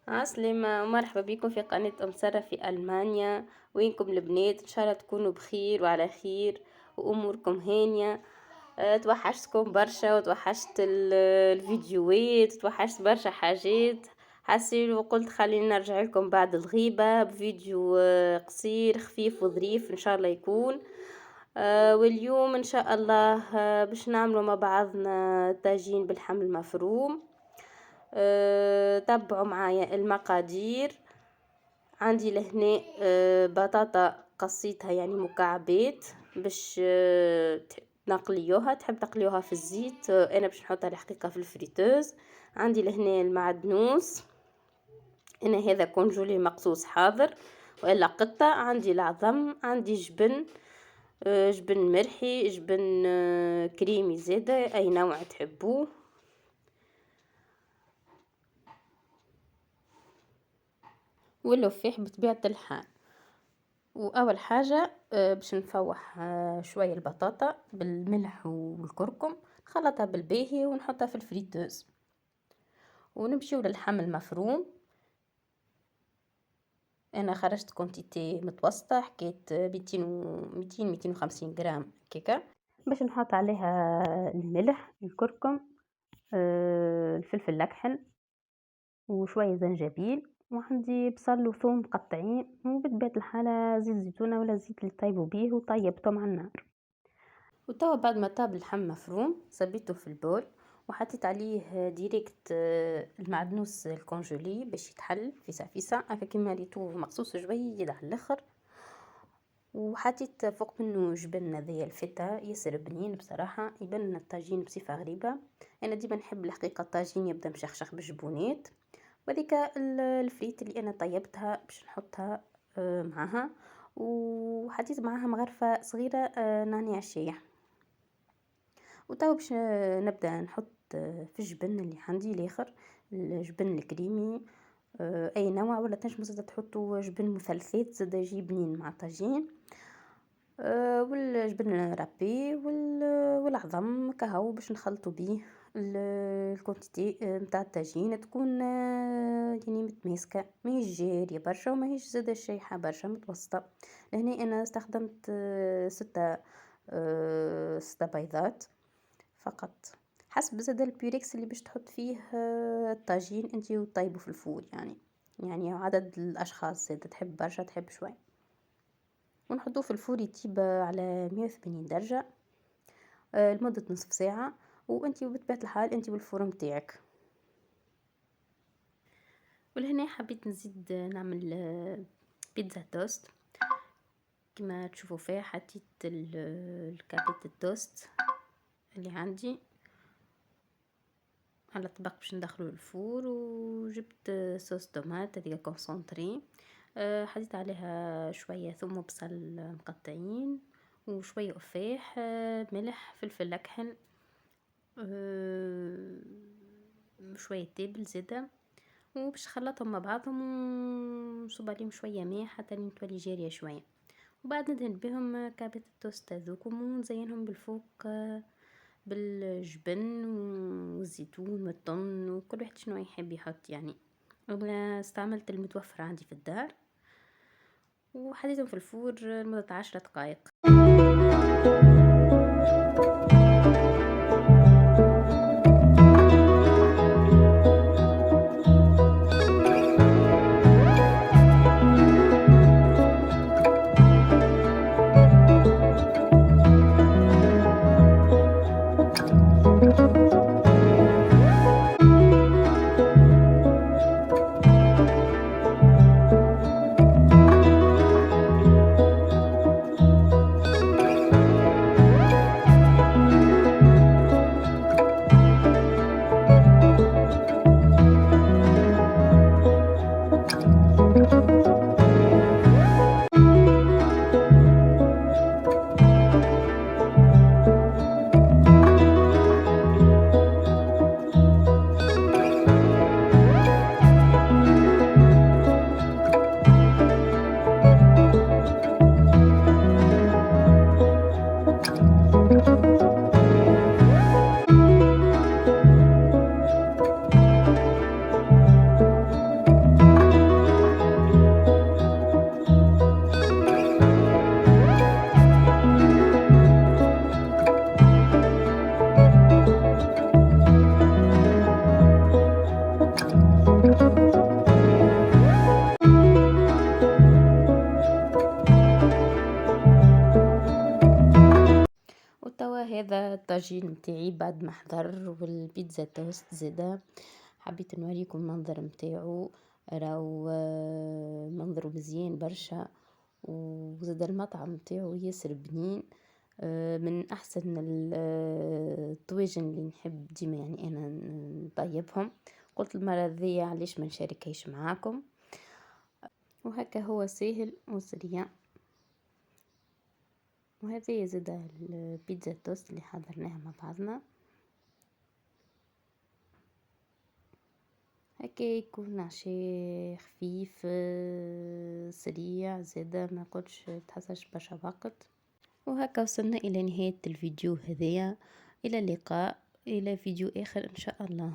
عسلامة ومرحبا بكم في قناة أم سارة في ألمانيا. وينكم البنات؟ إن شاء الله تكونوا بخير وعلى خير وأموركم هانية. توحشتكم برشا وتوحشت الفيديوهات، توحشت برشا حاجات. حسيت وقلت خلينا نرجع لكم بعد الغيبة بفيديو قصير خفيف وظريف إن شاء الله يكون. واليوم إن شاء الله باش نعملوا مع بعضنا طاجين باللحم المفروم. تبعوا معايا المقادير. عندي لهنا بطاطا قصيتها يعني مكعبات باش نقليوها. تحب تقليوها في الزيت، انا باش نحطها الحقيقه في الفريتوز. عندي لهنا المعدنوس، انا هذا كونجولي مقصوص حاضر والا قطه. عندي العظم، عندي جبن، جبن مرحي، جبن كريمي زاده اي نوع تحبوه. واللفاح بطبيعة الحال. وأول حاجة باش نفوح شوية البطاطا بالملح والكركم، نخلطها بالباهي ونحطها في الفريتوز. ونمشيو للحم المفروم. أنا خرجت كونتيتي متوسطة، حكيت 250 جرام كيكة. باش نحط عليها الملح، الكركم، الفلفل الأكحل وشوية زنجبيل، وعندي بصل وثوم مقطعين، وبطبيعة الحالة زيت زيتونة ولا زيت اللي طيبوا بيه وطيبتهم على النار. وتوا بعد ما طاب اللحم مفروم صبيته في البول وحطيت عليه ديريكت المعدنوس الكونجولي باش يتحل فيسا فيسا هكا كيما ريتو مقصوص جويد على الاخر. وحطيت فوق منه جبن هذايا الفتا ياسر بنين بصراحة، يبان الطاجين بصفة غريبة. انا ديما نحب الحقيقة الطاجين يبدا مشخشخ بالجبونات. وذيك الفريت اللي انا طيبتها باش نحطها معها، وحطيت معها مغرفة صغيرة نعناع شايح. وتو باش نبدا نحط في الجبن اللي عندي الاخر، الجبن الكريمي اي نوع، ولا تنجموا زاده تحطوا جبن مثلثات زاده يجي بنين مع الطاجين. والجبن رابي والعظم كهو باش نخلطوا بيه الكونتيتي نتاع الطاجين تكون يعني متماسكه، ماهيش جاريه برشا وماهيش زاده شايحه برشا، متوسطه. لهنا انا استخدمت 6 بيضات فقط، حسب زاد البيوريكس اللي باش تحط فيه الطاجين انتي وطيبه في الفور يعني عدد الاشخاص زاد تحب برشا تحب شوي. ونحطوه في الفور يطيب على 180 درجة لمدة نصف ساعة، وانتي بطبيعة الحال انتي والفور متاعك. ولهنا حبيت نزيد نعمل بيتزا توست. كما تشوفوا فيها حطيت الكابيت التوست اللي عندي على طبق باش ندخلو الفور، وجبت صوص طماط هذيك كونسونطري. حطيت عليها شويه ثوم وبصل مقطعين وشويه قفاح، ملح، فلفل اكحل، شويه تابل زيادة، وباش نخلطهم مع بعضهم ونصب عليهم شويه ماء حتى تولي جاريه شويه. وبعد ندهن بهم كعبة التوست هذوكم ونزينهم بالفوق بالجبن والزيتون والثوم وكل واحد شنو يحب يحط يعني. ولا استعملت المتوفر عندي في الدار وحطيتهم في الفور لمدة 10 دقائق. الطاجين متاعي بعد ما حضر، والبيتزا توست زادا حبيت نوريكم المنظر متاعو، راهو منظره مزيان برشا، وزادا المطعم متاعو ياسر بنين. من أحسن الطواجن اللي نحب ديما يعني أنا نطيبهم. قلت المرة ذي علاش ما نشاركهاش معاكم، وهكا هو سهل وسريع. وهذه زادا البيتزا توست اللي حضرناها مع بعضنا، هكا يكون عشاء خفيف سريع زادا، ما قلتش تحسش برشا وقت. وهكا وصلنا إلى نهاية الفيديو هذايا، إلى اللقاء إلى فيديو آخر إن شاء الله.